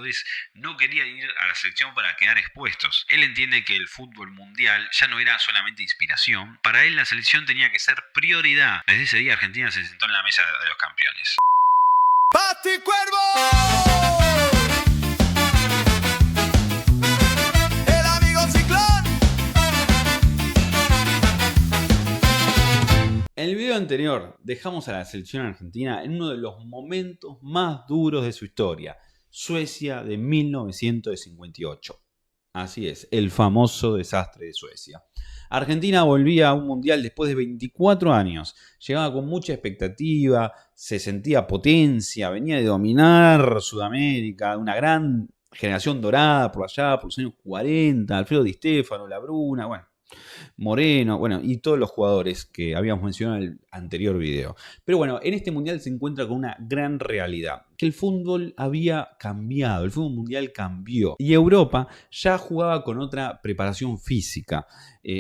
jugadores no querían ir a la selección para quedar expuestos. Él entiende que el fútbol mundial ya no era solamente inspiración. Para él la selección tenía que ser prioridad. Desde ese día Argentina se sentó en la mesa de los campeones. ¡Pati Cuervo! El amigo Ciclón. En el video anterior dejamos a la selección argentina en uno de los momentos más duros de su historia, Suecia de 1958. Así es, el famoso desastre de Suecia. Argentina volvía a un mundial después de 24 años. Llegaba con mucha expectativa, se sentía potencia, venía de dominar Sudamérica, una gran generación dorada por allá, por los años 40, Alfredo Di Stéfano, La Bruna, Moreno, y todos los jugadores que habíamos mencionado en el anterior video. Pero bueno, en este mundial se encuentra con una gran realidad, que el fútbol había cambiado, el fútbol mundial cambió y Europa ya jugaba con otra preparación física,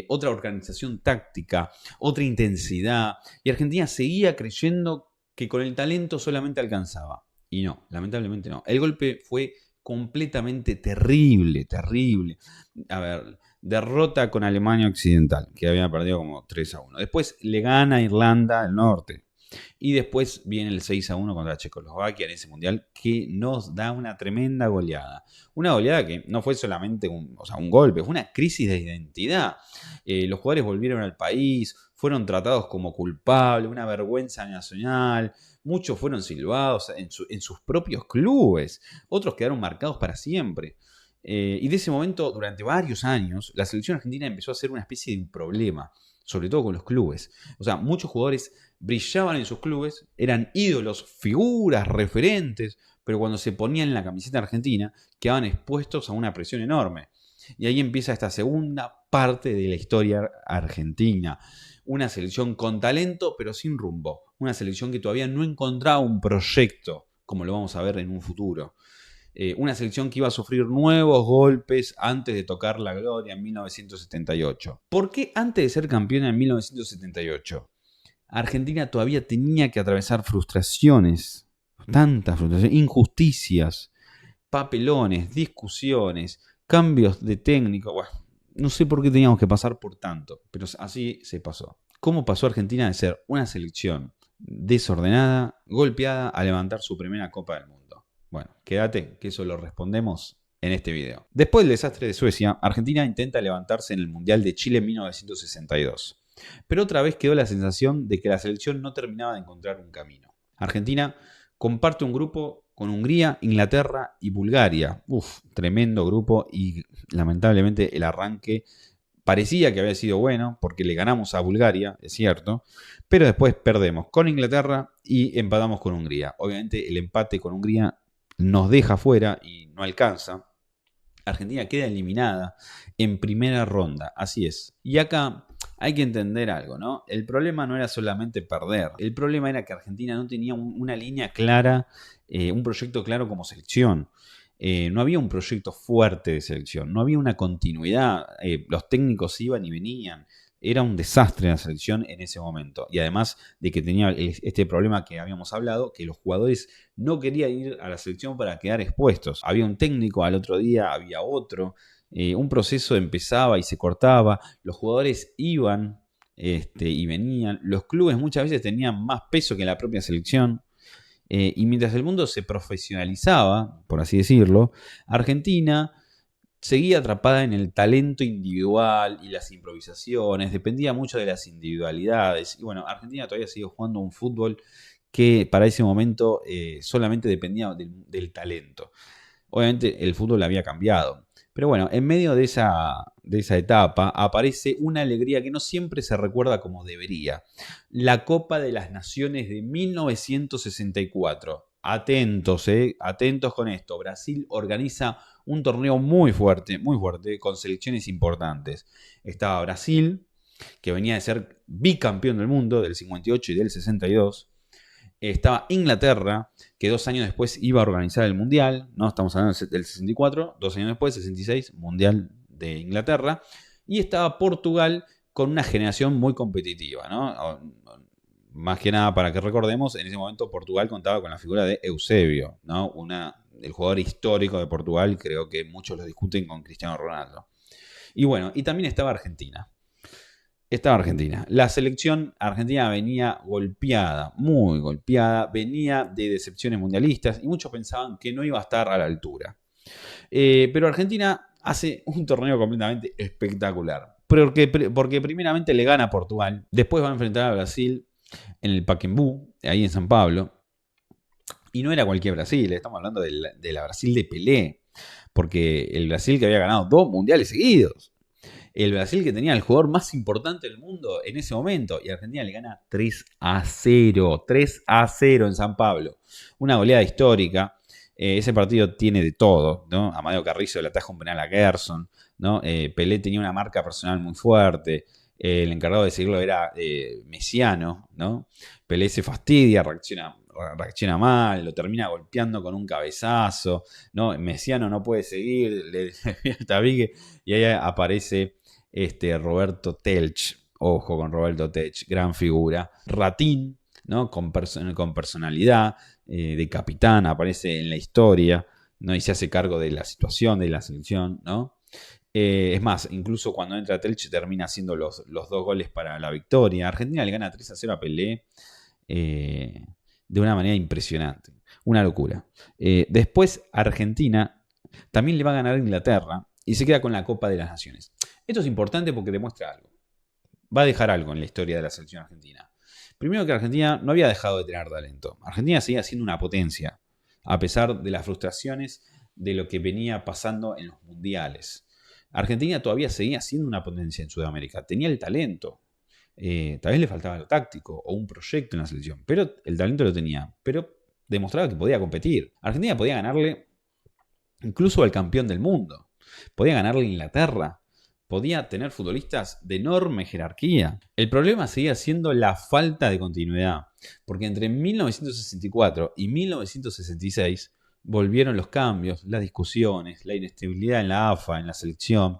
otra organización táctica, otra intensidad, y Argentina seguía creyendo que con el talento solamente alcanzaba. Y no, lamentablemente no. El golpe fue completamente terrible. A ver, derrota con Alemania Occidental, que había perdido como 3-1. Después le gana a Irlanda del Norte. Y después viene el 6-1 contra Checoslovaquia en ese mundial, que nos da una tremenda goleada. Una goleada que no fue solamente un golpe, fue una crisis de identidad. Los jugadores volvieron al país, fueron tratados como culpables, una vergüenza nacional. Muchos fueron silbados en sus propios clubes. Otros quedaron marcados para siempre. Y de ese momento, durante varios años, la selección argentina empezó a ser una especie de un problema, sobre todo con los clubes. O sea, muchos jugadores brillaban en sus clubes, eran ídolos, figuras, referentes, pero cuando se ponían la camiseta argentina, quedaban expuestos a una presión enorme. Y ahí empieza esta segunda parte de la historia argentina. Una selección con talento, pero sin rumbo. Una selección que todavía no encontraba un proyecto, como lo vamos a ver en un futuro. Una selección que iba a sufrir nuevos golpes antes de tocar la gloria en 1978. ¿Por qué antes de ser campeona en 1978? Argentina todavía tenía que atravesar frustraciones, tantas frustraciones, injusticias, papelones, discusiones, cambios de técnico. No sé por qué teníamos que pasar por tanto, pero así se pasó. ¿Cómo pasó Argentina de ser una selección desordenada, golpeada, a levantar su primera Copa del Mundo? Bueno, quédate, que eso lo respondemos en este video. Después del desastre de Suecia, Argentina intenta levantarse en el Mundial de Chile en 1962. Pero otra vez quedó la sensación de que la selección no terminaba de encontrar un camino. Argentina comparte un grupo con Hungría, Inglaterra y Bulgaria. Tremendo grupo y lamentablemente el arranque parecía que había sido bueno porque le ganamos a Bulgaria, es cierto, pero después perdemos con Inglaterra y empatamos con Hungría. Obviamente el empate con Hungría nos deja fuera y no alcanza. Argentina queda eliminada en primera ronda, así es. Y acá hay que entender algo, ¿no? El problema no era solamente perder. El problema era que Argentina no tenía una línea clara, un proyecto claro como selección. No había un proyecto fuerte de selección, no había una continuidad. Los técnicos iban y venían. Era un desastre la selección en ese momento. Y además de que tenía este problema que habíamos hablado, que los jugadores no querían ir a la selección para quedar expuestos. Había un técnico, al otro día había otro. Un proceso empezaba y se cortaba. Los jugadores iban y venían. Los clubes muchas veces tenían más peso que la propia selección. Y mientras el mundo se profesionalizaba, por así decirlo, Argentina seguía atrapada en el talento individual y las improvisaciones, dependía mucho de las individualidades. Y bueno, Argentina todavía sigue jugando un fútbol que para ese momento solamente dependía del talento. Obviamente el fútbol había cambiado. Pero bueno, en medio de esa etapa aparece una alegría que no siempre se recuerda como debería. La Copa de las Naciones de 1964. Atentos, atentos con esto. Brasil organiza un torneo muy fuerte, con selecciones importantes. Estaba Brasil, que venía de ser bicampeón del mundo, del 58 y del 62. Estaba Inglaterra, que 2 años después iba a organizar el Mundial. No estamos hablando del 64, 2 años después, 66, Mundial de Inglaterra. Y estaba Portugal con una generación muy competitiva, ¿no? Más que nada, para que recordemos, en ese momento Portugal contaba con la figura de Eusebio, ¿no? Una el jugador histórico de Portugal, creo que muchos lo discuten con Cristiano Ronaldo. Y bueno, y también estaba Argentina. La selección argentina venía golpeada, muy golpeada, venía de decepciones mundialistas y muchos pensaban que no iba a estar a la altura. Pero Argentina hace un torneo completamente espectacular. Porque primeramente le gana a Portugal, después va a enfrentar a Brasil en el Pacaembu, ahí en San Pablo. Y no era cualquier Brasil, estamos hablando de la Brasil de Pelé, porque el Brasil que había ganado 2 mundiales seguidos. El Brasil que tenía el jugador más importante del mundo en ese momento. Y Argentina le gana 3-0. 3-0 en San Pablo. Una goleada histórica. Ese partido tiene de todo, ¿no? Amadeo Carrizo le ataja un penal a Gerson, ¿no? Pelé tenía una marca personal muy fuerte. El encargado de seguirlo era Messiano, ¿no? Pelé se fastidia, reacciona mal, lo termina golpeando con un cabezazo, ¿no? Messiano no puede seguir, le el tabique, y ahí aparece Roberto Telch. Ojo con Roberto Telch, gran figura. Ratín, ¿no? Con personalidad, de capitán, aparece en la historia, ¿no? Y se hace cargo de la situación de la selección, ¿no? Es más, incluso cuando entra Telch termina haciendo los 2 goles para la victoria. Argentina le gana 3-0 a Pelé de una manera impresionante. Una locura. Después Argentina también le va a ganar a Inglaterra y se queda con la Copa de las Naciones. Esto es importante porque demuestra algo. Va a dejar algo en la historia de la selección argentina. Primero que Argentina no había dejado de tener talento. Argentina seguía siendo una potencia, a pesar de las frustraciones de lo que venía pasando en los mundiales. Argentina todavía seguía siendo una potencia en Sudamérica. Tenía el talento. Tal vez le faltaba lo táctico o un proyecto en la selección. Pero el talento lo tenía. Pero demostraba que podía competir. Argentina podía ganarle incluso al campeón del mundo. Podía ganarle a Inglaterra. Podía tener futbolistas de enorme jerarquía. El problema seguía siendo la falta de continuidad. Porque entre 1964 y 1966... volvieron los cambios, las discusiones, la inestabilidad en la AFA, en la selección.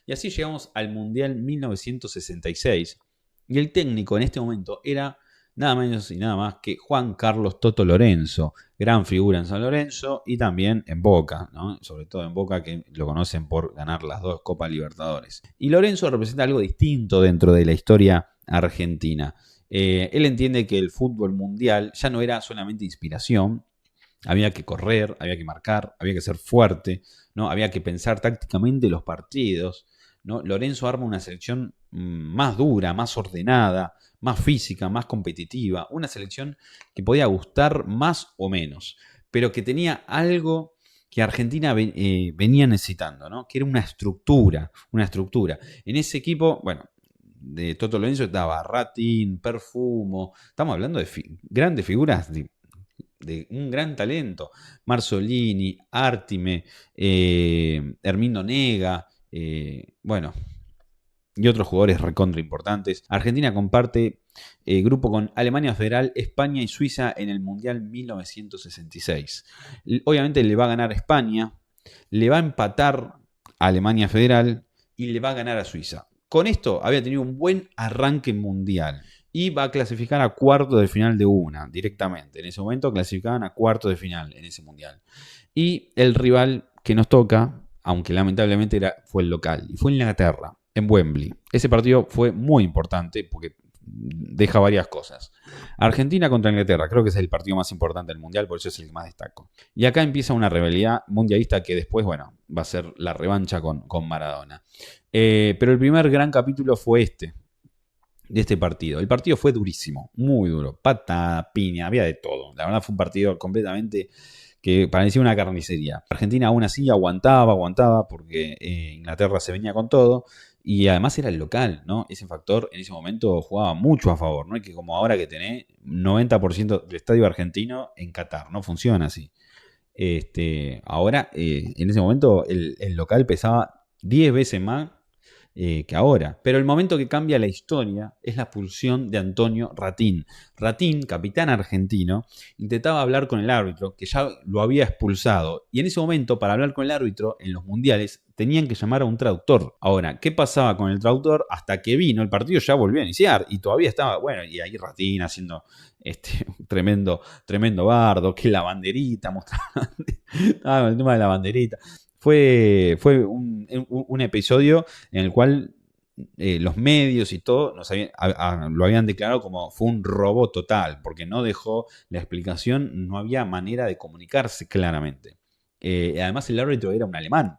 Y así llegamos al Mundial 1966. Y el técnico en este momento era nada menos y nada más que Juan Carlos Toto Lorenzo. Gran figura en San Lorenzo y también en Boca, ¿no? Sobre todo en Boca, que lo conocen por ganar las 2 Copas Libertadores. Y Lorenzo representa algo distinto dentro de la historia argentina. Él entiende que el fútbol mundial ya no era solamente inspiración. Había que correr, había que marcar, había que ser fuerte, ¿no? Había que pensar tácticamente los partidos, ¿no? Lorenzo arma una selección más dura, más ordenada, más física, más competitiva. Una selección que podía gustar más o menos, pero que tenía algo que Argentina venía necesitando, ¿no? Que era una estructura. En ese equipo, bueno, de Toto Lorenzo estaba Ratín, Perfumo. Estamos hablando de grandes figuras de un gran talento. Marzolini, Artime, Hermindo Nega, bueno, y otros jugadores recontra importantes. Argentina comparte grupo con Alemania Federal, España y Suiza en el Mundial 1966. Obviamente le va a ganar a España, le va a empatar a Alemania Federal y le va a ganar a Suiza. Con esto había tenido un buen arranque mundial. Y va a clasificar a cuartos de final de una, directamente. En ese momento clasificaban a cuartos de final en ese mundial. Y el rival que nos toca, aunque lamentablemente fue el local, y fue Inglaterra, en Wembley. Ese partido fue muy importante porque deja varias cosas. Argentina contra Inglaterra, creo que es el partido más importante del mundial, por eso es el que más destaco. Y acá empieza una rivalidad mundialista que después, bueno, va a ser la revancha con Maradona. Pero el primer gran capítulo fue de este partido. El partido fue durísimo, muy duro, patada, piña, había de todo. La verdad fue un partido completamente que parecía una carnicería. Argentina aún así aguantaba porque Inglaterra se venía con todo y además era el local, ¿no? Ese factor en ese momento jugaba mucho a favor, ¿no? Y que como ahora que tenés 90% del estadio argentino en Qatar, no funciona así. Ahora, en ese momento el local pesaba 10 veces más que ahora. Pero el momento que cambia la historia es la expulsión de Antonio Ratín. Ratín, capitán argentino, intentaba hablar con el árbitro, que ya lo había expulsado. Y en ese momento, para hablar con el árbitro en los mundiales, tenían que llamar a un traductor. Ahora, ¿qué pasaba con el traductor? Hasta que vino, el partido ya volvió a iniciar y todavía estaba, bueno, y ahí Ratín haciendo tremendo bardo, que la banderita, mostraba el tema de la banderita. Fue un episodio en el cual los medios y todo lo habían declarado como fue un robo total, porque no dejó la explicación, no había manera de comunicarse claramente. Además el árbitro era un alemán,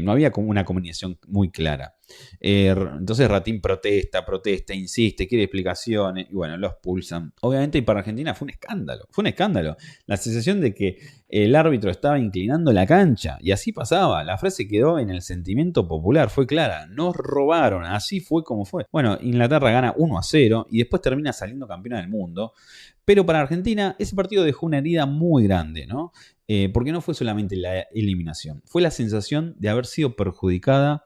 no había como una comunicación muy clara. Entonces Ratín protesta, insiste, quiere explicaciones y bueno, lo expulsan. Obviamente y para Argentina fue un escándalo. La sensación de que el árbitro estaba inclinando la cancha y así pasaba. La frase quedó en el sentimiento popular, fue clara, nos robaron, así fue como fue. Bueno, Inglaterra gana 1-0 y después termina saliendo campeona del mundo. Pero para Argentina ese partido dejó una herida muy grande, ¿no? Porque no fue solamente la eliminación, fue la sensación de haber sido perjudicada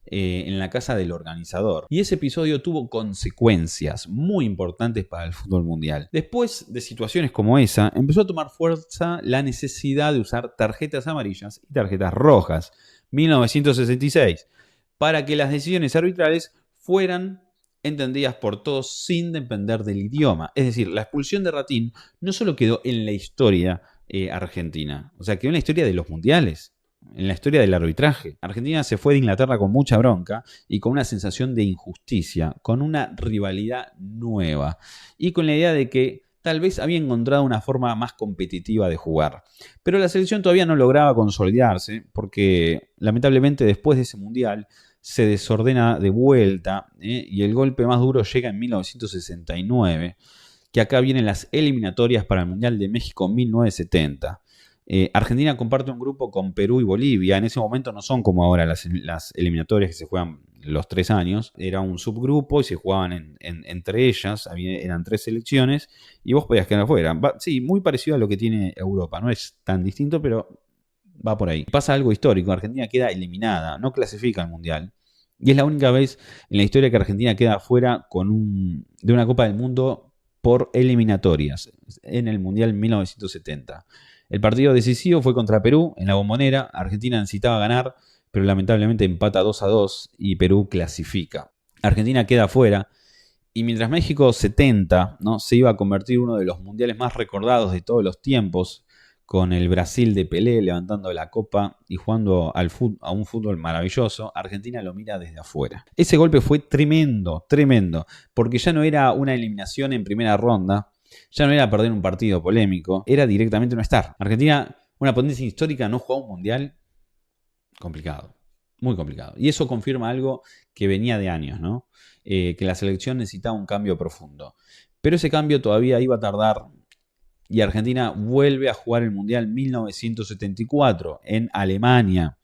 en la casa del organizador. Y ese episodio tuvo consecuencias muy importantes para el fútbol mundial. Después de situaciones como esa, empezó a tomar fuerza la necesidad de usar tarjetas amarillas y tarjetas rojas. 1966, para que las decisiones arbitrales fueran entendidas por todos sin depender del idioma. Es decir, la expulsión de Ratín no solo quedó en la historia argentina, o sea, quedó en la historia de los mundiales, en la historia del arbitraje. Argentina se fue de Inglaterra con mucha bronca y con una sensación de injusticia, con una rivalidad nueva y con la idea de que tal vez había encontrado una forma más competitiva de jugar. Pero la selección todavía no lograba consolidarse porque lamentablemente después de ese mundial se desordena de vuelta y el golpe más duro llega en 1969, que acá vienen las eliminatorias para el Mundial de México 1970. Argentina comparte un grupo con Perú y Bolivia. En ese momento no son como ahora las eliminatorias que se juegan los 3 años. Era un subgrupo y se jugaban entre ellas. Eran 3 selecciones y vos podías quedar afuera. Sí, muy parecido a lo que tiene Europa. No es tan distinto, pero va por ahí. Pasa algo histórico. Argentina queda eliminada, no clasifica al Mundial. Y es la única vez en la historia que Argentina queda afuera de una Copa del Mundo por eliminatorias en el Mundial 1970. El partido decisivo fue contra Perú en la Bombonera. Argentina necesitaba ganar, pero lamentablemente empata 2-2 y Perú clasifica. Argentina queda afuera y mientras México 70, ¿no?, se iba a convertir en uno de los mundiales más recordados de todos los tiempos, con el Brasil de Pelé levantando la copa y jugando a un fútbol maravilloso, Argentina lo mira desde afuera. Ese golpe fue tremendo, porque ya no era una eliminación en primera ronda, ya no era perder un partido polémico, era directamente no estar. Argentina, una potencia histórica, no jugó un mundial. Complicado, muy complicado. Y eso confirma algo que venía de años, ¿no? Que la selección necesitaba un cambio profundo. Pero ese cambio todavía iba a tardar. Y Argentina vuelve a jugar el Mundial 1974 en Alemania.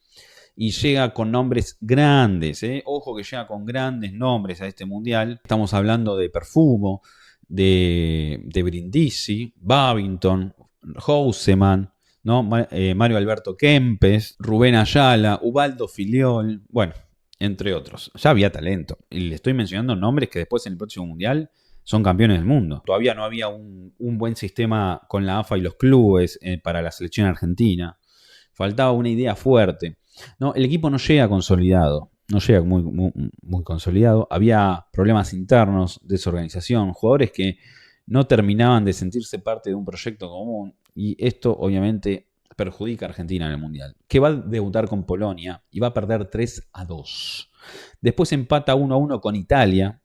Y llega con nombres grandes. Ojo que llega con grandes nombres a este Mundial. Estamos hablando de Perfumo, de Brindisi, Babington, Houseman, ¿no? Mario Alberto Kempes, Rubén Ayala, Ubaldo Filiol, bueno, entre otros. Ya había talento. Y le estoy mencionando nombres que después en el próximo Mundial son campeones del mundo. Todavía no había un buen sistema con la AFA y los clubes para la selección argentina. Faltaba una idea fuerte. No, el equipo no llega consolidado. No llega muy consolidado. Había problemas internos, desorganización, jugadores que no terminaban de sentirse parte de un proyecto común. Y esto obviamente perjudica a Argentina en el Mundial, que va a debutar con Polonia y va a perder 3-2. Después empata 1-1 con Italia.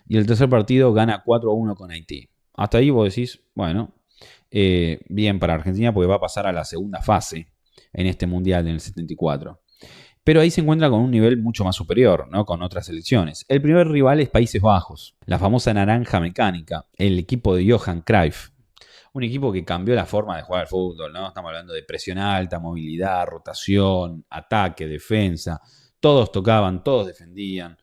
Y el tercer partido gana 4-1 con Haití. Hasta ahí vos decís, bueno, bien para Argentina porque va a pasar a la segunda fase en este Mundial en el 74. Pero ahí se encuentra con un nivel mucho más superior, ¿no?, con otras selecciones. El primer rival es Países Bajos, la famosa naranja mecánica, el equipo de Johan Cruyff. Un equipo que cambió la forma de jugar al fútbol, ¿no? Estamos hablando de presión alta, movilidad, rotación, ataque, defensa. Todos tocaban, todos defendían.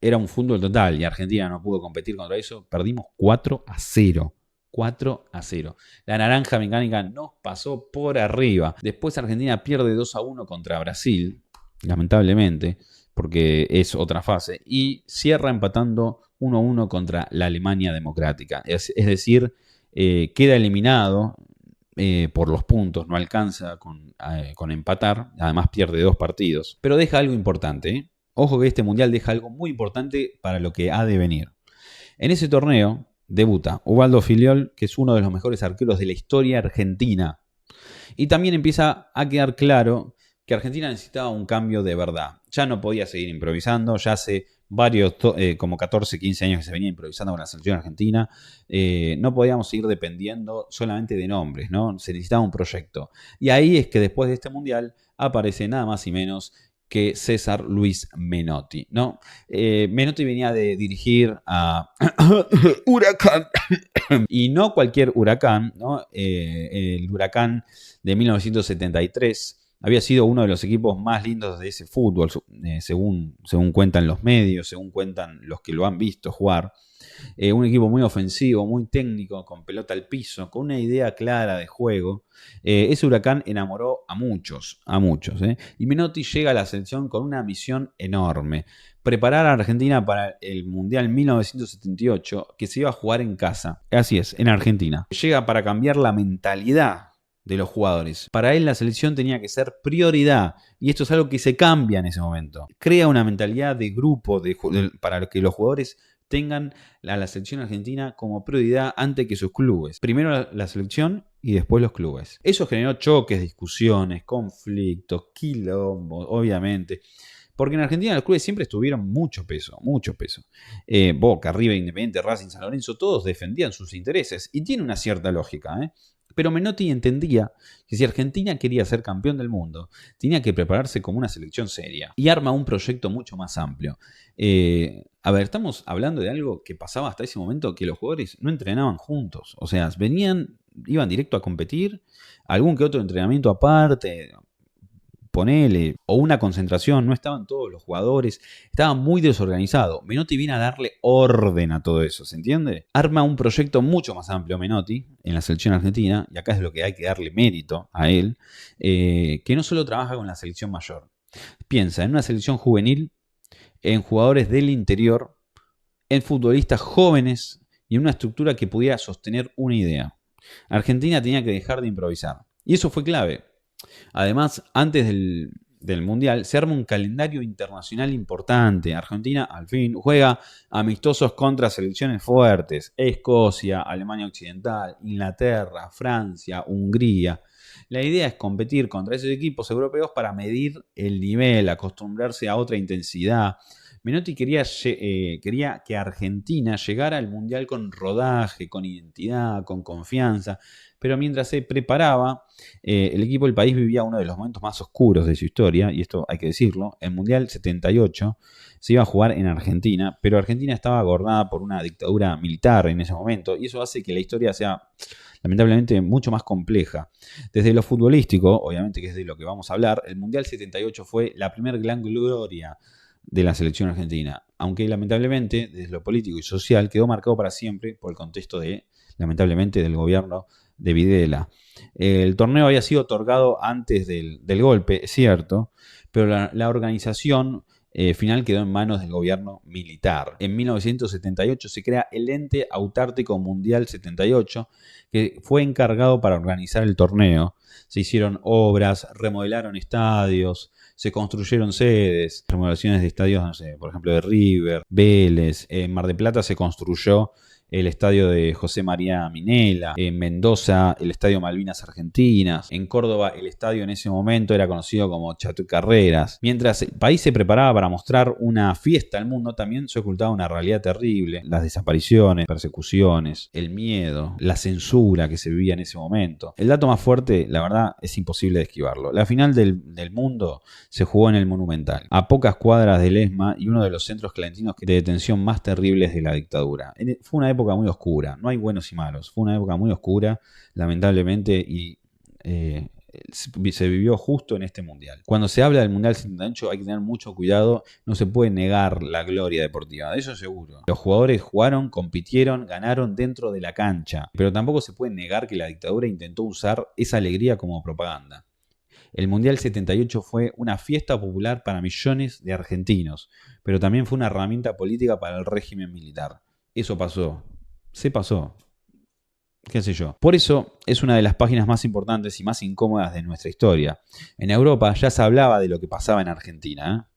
Era un fútbol total y Argentina no pudo competir contra eso. Perdimos 4-0. 4-0. La naranja mecánica nos pasó por arriba. Después Argentina pierde 2-1 contra Brasil, lamentablemente, porque es otra fase, y cierra empatando 1-1 contra la Alemania Democrática. Es decir, queda eliminado por los puntos, no alcanza con empatar, además pierde 2 partidos, pero deja algo importante, ¿eh? Ojo que este mundial deja algo muy importante para lo que ha de venir. En ese torneo debuta Ubaldo Filiol, que es uno de los mejores arqueros de la historia argentina, y también empieza a quedar claro que Argentina necesitaba un cambio de verdad. Ya no podía seguir improvisando, ya hace como 14, 15 años que se venía improvisando con la selección argentina. No podíamos seguir dependiendo solamente de nombres, ¿no? Se necesitaba un proyecto. Y ahí es que después de este mundial aparece nada más y menos que César Luis Menotti, ¿no? Menotti venía de dirigir a Huracán. Y no cualquier Huracán, ¿no? El Huracán de 1973 había sido uno de los equipos más lindos de ese fútbol, según cuentan los medios, según cuentan los que lo han visto jugar. Un equipo muy ofensivo, muy técnico, con pelota al piso, con una idea clara de juego. Ese Huracán enamoró a muchos. Y Menotti llega a la selección con una misión enorme: preparar a Argentina para el Mundial 1978, que se iba a jugar en casa. Así es, en Argentina. Llega para cambiar la mentalidad de los jugadores. Para él la selección tenía que ser prioridad, y esto es algo que se cambia en ese momento. Crea una mentalidad de grupo para que los jugadores tengan a la selección argentina como prioridad antes que sus clubes. Primero la selección y después los clubes. Eso generó choques, discusiones, conflictos, quilombos, obviamente. Porque en Argentina los clubes siempre estuvieron mucho peso. Boca, River, Independiente, Racing, San Lorenzo, todos defendían sus intereses. Y tiene una cierta lógica, ¿eh? Pero Menotti entendía que si Argentina quería ser campeón del mundo, tenía que prepararse como una selección seria. Y arma un proyecto mucho más amplio. Estamos hablando de algo que pasaba hasta ese momento, que los jugadores no entrenaban juntos. O sea, iban directo a competir, algún que otro entrenamiento aparte, ponele, o una concentración, no estaban todos los jugadores, estaba muy desorganizado. Menotti viene a darle orden a todo eso, ¿se entiende? Arma un proyecto mucho más amplio Menotti en la selección argentina, y acá es lo que hay que darle mérito a él, que no solo trabaja con la selección mayor. Piensa en una selección juvenil, en jugadores del interior, en futbolistas jóvenes y en una estructura que pudiera sostener una idea. Argentina tenía que dejar de improvisar, y eso fue clave. Además, antes del Mundial se arma un calendario internacional importante. Argentina al fin juega amistosos contra selecciones fuertes: Escocia, Alemania Occidental, Inglaterra, Francia, Hungría. La idea es competir contra esos equipos europeos para medir el nivel, acostumbrarse a otra intensidad. Menotti quería que Argentina llegara al Mundial con rodaje, con identidad, con confianza. Pero mientras se preparaba, el equipo del país vivía uno de los momentos más oscuros de su historia, y esto hay que decirlo. El Mundial 78 se iba a jugar en Argentina, pero Argentina estaba gobernada por una dictadura militar en ese momento, y eso hace que la historia sea, lamentablemente, mucho más compleja. Desde lo futbolístico, obviamente que es de lo que vamos a hablar, el Mundial 78 fue la primera gran gloria de la selección argentina, aunque lamentablemente desde lo político y social quedó marcado para siempre por el contexto lamentablemente, del gobierno de Videla. El torneo había sido otorgado antes del golpe, es cierto, pero la organización final quedó en manos del gobierno militar. En 1978 se crea el Ente Autárquico Mundial 78, que fue encargado para organizar el torneo. Se hicieron obras, remodelaron estadios, se construyeron sedes, remodelaciones de estadios, no sé, por ejemplo de River, Vélez. En Mar del Plata se construyó el estadio de José María Minella, en Mendoza el estadio Malvinas Argentinas, en Córdoba el estadio en ese momento era conocido como Chateau Carreras. Mientras el país se preparaba para mostrar una fiesta al mundo, también se ocultaba una realidad terrible: las desapariciones, persecuciones, el miedo, la censura que se vivía en ese momento. El dato más fuerte, la verdad, es imposible de esquivarlo: la final del mundo se jugó en el Monumental, a pocas cuadras del ESMA y uno de los centros clandestinos de detención más terribles de la dictadura. Fue una época muy oscura, no hay buenos y malos, fue una época muy oscura, lamentablemente, y se vivió justo en este mundial. Cuando se habla del Mundial 78 hay que tener mucho cuidado, no se puede negar la gloria deportiva, de eso seguro. Los jugadores jugaron, compitieron, ganaron dentro de la cancha, pero tampoco se puede negar que la dictadura intentó usar esa alegría como propaganda. El Mundial 78 fue una fiesta popular para millones de argentinos, pero también fue una herramienta política para el régimen militar. Eso pasó. Se pasó. Qué sé yo. Por eso es una de las páginas más importantes y más incómodas de nuestra historia. En Europa ya se hablaba de lo que pasaba en Argentina.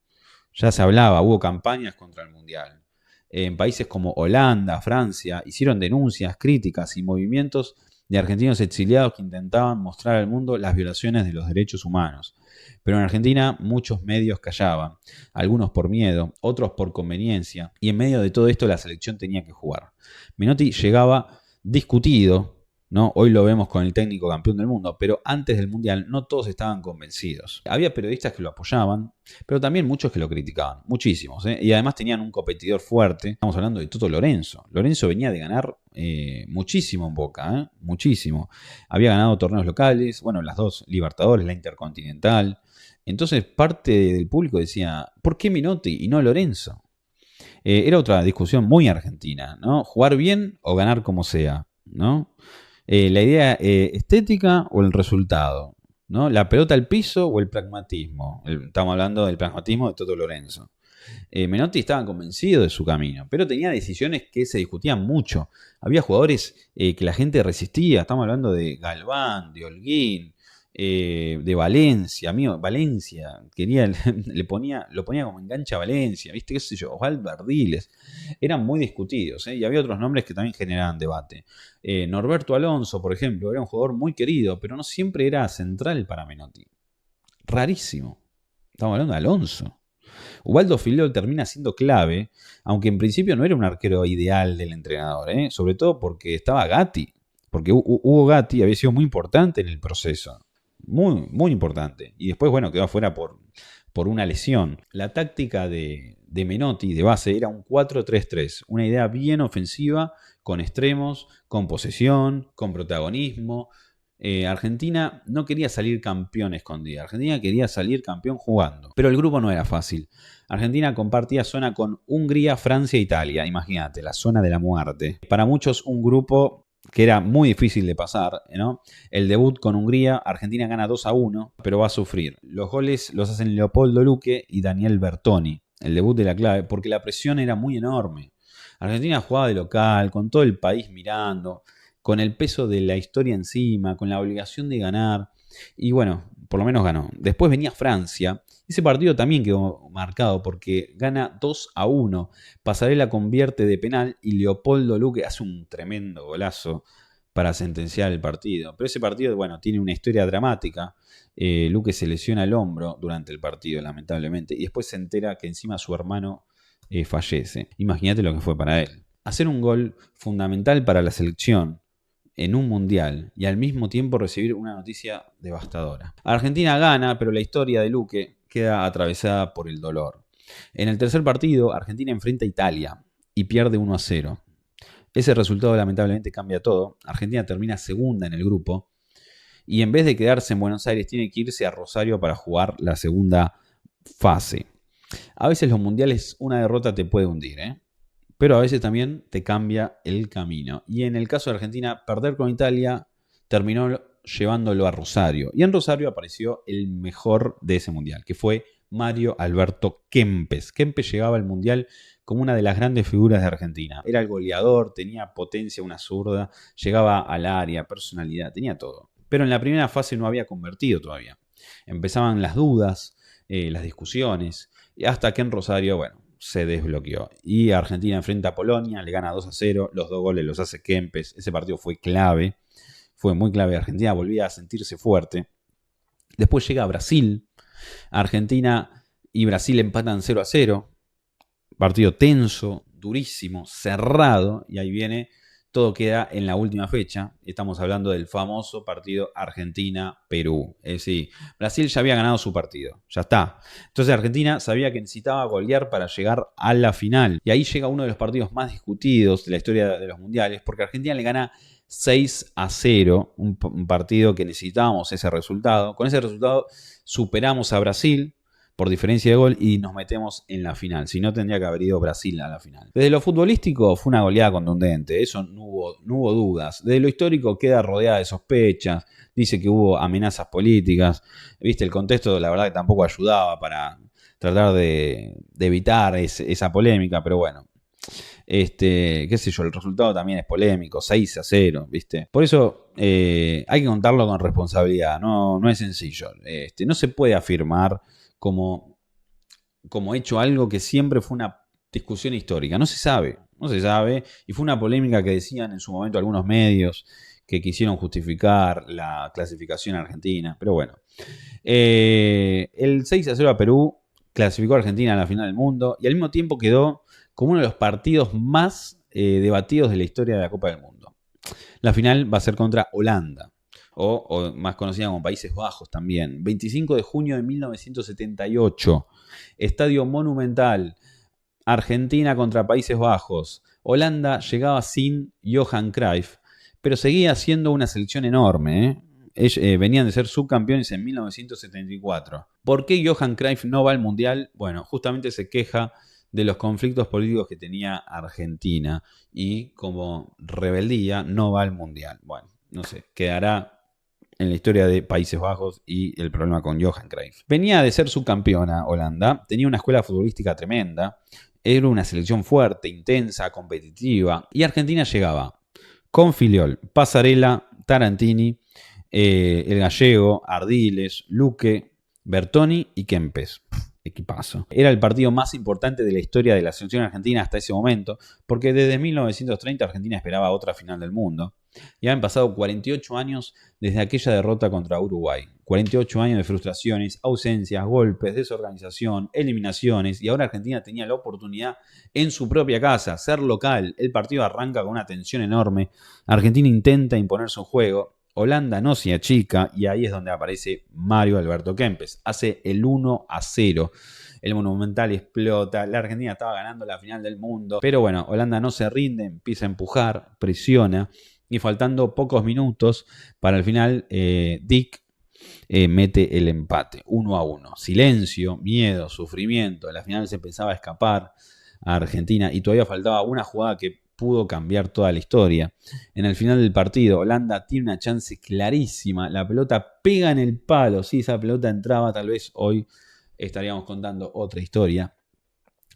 Ya se hablaba, hubo campañas contra el Mundial. En países como Holanda, Francia, hicieron denuncias, críticas y movimientos de argentinos exiliados que intentaban mostrar al mundo las violaciones de los derechos humanos. Pero en Argentina muchos medios callaban, algunos por miedo, otros por conveniencia, y en medio de todo esto la selección tenía que jugar. Menotti llegaba discutido, ¿no? Hoy lo vemos con el técnico campeón del mundo, pero antes del Mundial no todos estaban convencidos. Había periodistas que lo apoyaban, pero también muchos que lo criticaban, muchísimos, ¿eh? Y además tenían un competidor fuerte. Estamos hablando de Toto Lorenzo. Lorenzo venía de ganar muchísimo en Boca, ¿eh? Muchísimo. Había ganado torneos locales, bueno, las 2 Libertadores, la Intercontinental. Entonces parte del público decía, ¿por qué Menotti y no Lorenzo? Era otra discusión muy argentina, ¿no? Jugar bien o ganar como sea, ¿no? La idea estética o el resultado, ¿no? La pelota al piso o el pragmatismo. Estamos hablando del pragmatismo de Toto Lorenzo. Menotti estaba convencido de su camino, pero tenía decisiones que se discutían mucho. Había jugadores que la gente resistía. Estamos hablando de Galván, de Holguín, de Valencia, amigo, Valencia, lo ponía como enganche a Valencia, ¿viste? ¿Qué sé yo? Osvaldo Ardiles. Eran muy discutidos, ¿eh? Y había otros nombres que también generaban debate. Norberto Alonso, por ejemplo, era un jugador muy querido, pero no siempre era central para Menotti. Rarísimo. Estamos hablando de Alonso. Ubaldo Filiol termina siendo clave, aunque en principio no era un arquero ideal del entrenador, ¿eh? Sobre todo porque estaba Gatti, porque Hugo Gatti había sido muy importante en el proceso. Muy, muy importante. Y después, bueno, quedó afuera por una lesión. La táctica de Menotti de base era un 4-3-3. Una idea bien ofensiva, con extremos, con posesión, con protagonismo. Argentina no quería salir campeón escondida. Argentina quería salir campeón jugando. Pero el grupo no era fácil. Argentina compartía zona con Hungría, Francia e Italia. Imagínate, la zona de la muerte. Para muchos un grupo que era muy difícil de pasar, ¿no? El debut con Hungría, Argentina gana 2-1, pero va a sufrir. Los goles los hacen Leopoldo Luque y Daniel Bertoni. El debut de la clave, porque la presión era muy enorme. Argentina jugaba de local, con todo el país mirando, con el peso de la historia encima, con la obligación de ganar. Y bueno, por lo menos ganó. Después venía Francia. Ese partido también quedó marcado porque gana 2-1. Pasarela convierte de penal y Leopoldo Luque hace un tremendo golazo para sentenciar el partido. Pero ese partido, bueno, tiene una historia dramática. Luque se lesiona el hombro durante el partido, lamentablemente. Y después se entera que encima su hermano fallece. Imagínate lo que fue para él. Hacer un gol fundamental para la selección en un mundial y al mismo tiempo recibir una noticia devastadora. Argentina gana, pero la historia de Luque queda atravesada por el dolor. En el tercer partido, Argentina enfrenta a Italia y pierde 1-0. Ese resultado lamentablemente cambia todo. Argentina termina segunda en el grupo y en vez de quedarse en Buenos Aires tiene que irse a Rosario para jugar la segunda fase. A veces los mundiales una derrota te puede hundir, pero a veces también te cambia el camino. Y en el caso de Argentina, perder con Italia terminó llevándolo a Rosario. Y en Rosario apareció el mejor de ese mundial, que fue Mario Alberto Kempes. Kempes llegaba al mundial como una de las grandes figuras de Argentina. Era el goleador, tenía potencia, una zurda, llegaba al área, personalidad, tenía todo. Pero en la primera fase no había convertido todavía. Empezaban las dudas, las discusiones, hasta que en Rosario, bueno, se desbloqueó. Y Argentina enfrenta a Polonia, le gana 2-0, los 2 goles los hace Kempes. Ese partido fue clave, fue muy clave. Argentina volvía a sentirse fuerte. Después llega Brasil. Argentina y Brasil empatan 0-0. Partido tenso, durísimo, cerrado. Y ahí viene, todo queda en la última fecha. Estamos hablando del famoso partido Argentina-Perú. Es decir, Brasil ya había ganado su partido. Ya está. Entonces Argentina sabía que necesitaba golear para llegar a la final. Y ahí llega uno de los partidos más discutidos de la historia de los mundiales. Porque Argentina le gana 6-0. Un partido que necesitábamos ese resultado. Con ese resultado superamos a Brasil. por diferencia de gol y nos metemos en la final. Si no, tendría que haber ido Brasil a la final. Desde lo futbolístico fue una goleada contundente, eso no hubo dudas. Desde lo histórico queda rodeada de sospechas, dice que hubo amenazas políticas. Viste, el contexto la verdad que tampoco ayudaba para tratar de evitar esa polémica, pero bueno. Qué sé yo, el resultado también es polémico, 6-0, ¿viste? Por eso hay que contarlo con responsabilidad, no es sencillo. No se puede afirmar como hecho algo que siempre fue una discusión histórica. No se sabe, y fue una polémica que decían en su momento algunos medios que quisieron justificar la clasificación argentina, pero bueno. El 6-0 a Perú clasificó a Argentina a la final del mundo y al mismo tiempo quedó como uno de los partidos más debatidos de la historia de la Copa del Mundo. La final va a ser contra Holanda, o más conocida como Países Bajos también. 25 de junio de 1978, Estadio Monumental, Argentina contra Países Bajos. Holanda llegaba sin Johan Cruyff, pero seguía siendo una selección enorme, venían de ser subcampeones en 1974. ¿Por qué Johan Cruyff no va al Mundial? Bueno, justamente se queja de los conflictos políticos que tenía Argentina y como rebeldía no va al Mundial. Bueno, no sé, quedará en la historia de Países Bajos y el problema con Johan Cruyff. Venía de ser subcampeona Holanda, tenía una escuela futbolística tremenda, era una selección fuerte, intensa, competitiva, y Argentina llegaba con Filiol, Pasarela, Tarantini, el Gallego, Ardiles, Luque, Bertoni y Kempes. Equipazo. Era el partido más importante de la historia de la selección argentina hasta ese momento, porque desde 1930 Argentina esperaba otra final del mundo. Y habían pasado 48 años desde aquella derrota contra Uruguay. 48 años de frustraciones, ausencias, golpes, desorganización, eliminaciones, y ahora Argentina tenía la oportunidad en su propia casa, ser local. El partido arranca con una tensión enorme. Argentina intenta imponer su juego. Holanda no se achica y ahí es donde aparece Mario Alberto Kempes. Hace el 1-0. El Monumental explota. La Argentina estaba ganando la final del mundo. Pero bueno, Holanda no se rinde, empieza a empujar, presiona. Y faltando pocos minutos para el final, Dick mete el empate. 1-1. Silencio, miedo, sufrimiento. La final se empezaba a escapar a Argentina y todavía faltaba una jugada que pudo cambiar toda la historia. En el final del partido, Holanda tiene una chance clarísima. La pelota pega en el palo. Si esa pelota entraba, tal vez hoy estaríamos contando otra historia.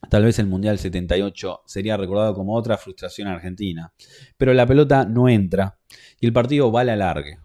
Tal vez el Mundial 78 sería recordado como otra frustración argentina. Pero la pelota no entra y el partido va a la largue.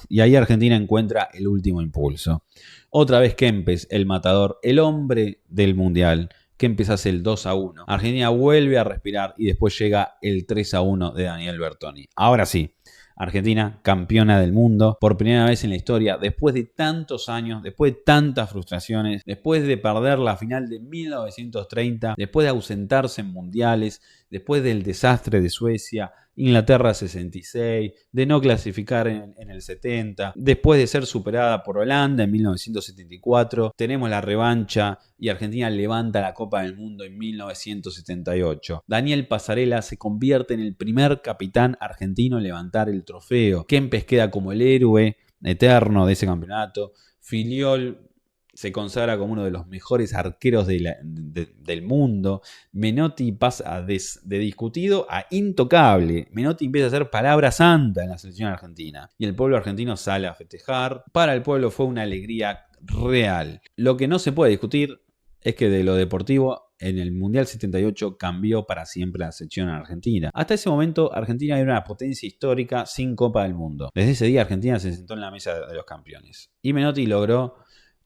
Y ahí Argentina encuentra el último impulso. Otra vez Kempes, el matador, el hombre del Mundial. Kempes hace el 2-1. Argentina vuelve a respirar y después llega el 3-1 de Daniel Bertoni. Ahora sí, Argentina campeona del mundo por primera vez en la historia, después de tantos años, después de tantas frustraciones, después de perder la final de 1930, después de ausentarse en mundiales, después del desastre de Suecia, Inglaterra 66, de no clasificar en el 70, después de ser superada por Holanda en 1974, tenemos la revancha y Argentina levanta la Copa del Mundo en 1978. Daniel Pasarela se convierte en el primer capitán argentino en levantar el trofeo. Kempes queda como el héroe eterno de ese campeonato. Filiol se consagra como uno de los mejores arqueros del mundo. Menotti pasa de discutido a intocable. Menotti empieza a hacer palabra santa en la selección argentina. Y el pueblo argentino sale a festejar. Para el pueblo fue una alegría real. Lo que no se puede discutir es que de lo deportivo, en el Mundial 78 cambió para siempre la selección argentina. Hasta ese momento, Argentina era una potencia histórica sin Copa del Mundo. Desde ese día, Argentina se sentó en la mesa de los campeones. Y Menotti logró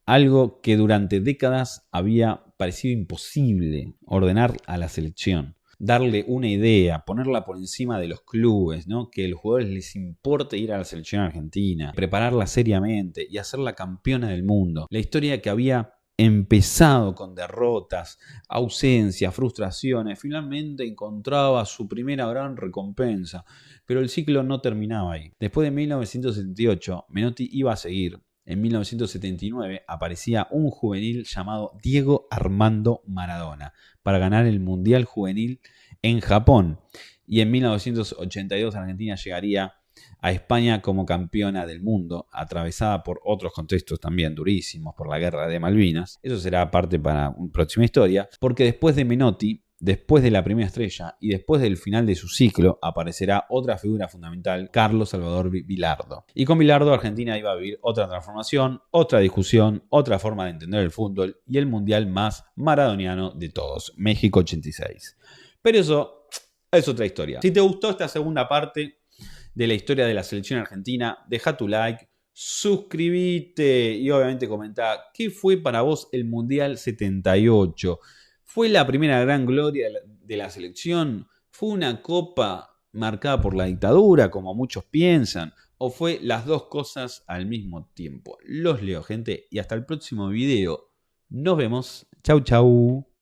algo que durante décadas había parecido imposible: ordenar a la selección, darle una idea, ponerla por encima de los clubes, ¿no? Que a los jugadores les importe ir a la selección argentina, prepararla seriamente y hacerla campeona del mundo. La historia que había empezado con derrotas, ausencias, frustraciones, finalmente encontraba su primera gran recompensa, pero el ciclo no terminaba ahí. Después de 1978, Menotti iba a seguir. En 1979 aparecía un juvenil llamado Diego Armando Maradona para ganar el Mundial Juvenil en Japón. Y en 1982 Argentina llegaría a España como campeona del mundo, atravesada por otros contextos también durísimos, por la guerra de Malvinas. Eso será parte para una próxima historia, porque después de Menotti, después de la primera estrella y después del final de su ciclo, aparecerá otra figura fundamental, Carlos Salvador Bilardo. Y con Bilardo Argentina iba a vivir otra transformación, otra discusión, otra forma de entender el fútbol y el mundial más maradoniano de todos, México 86. Pero eso es otra historia. Si te gustó esta segunda parte de la historia de la selección argentina, deja tu like, suscríbete y obviamente comenta qué fue para vos el Mundial 78. ¿Fue la primera gran gloria de la selección? ¿Fue una copa marcada por la dictadura, como muchos piensan? ¿O fue las dos cosas al mismo tiempo? Los leo, gente, y hasta el próximo video. Nos vemos. Chau, chau.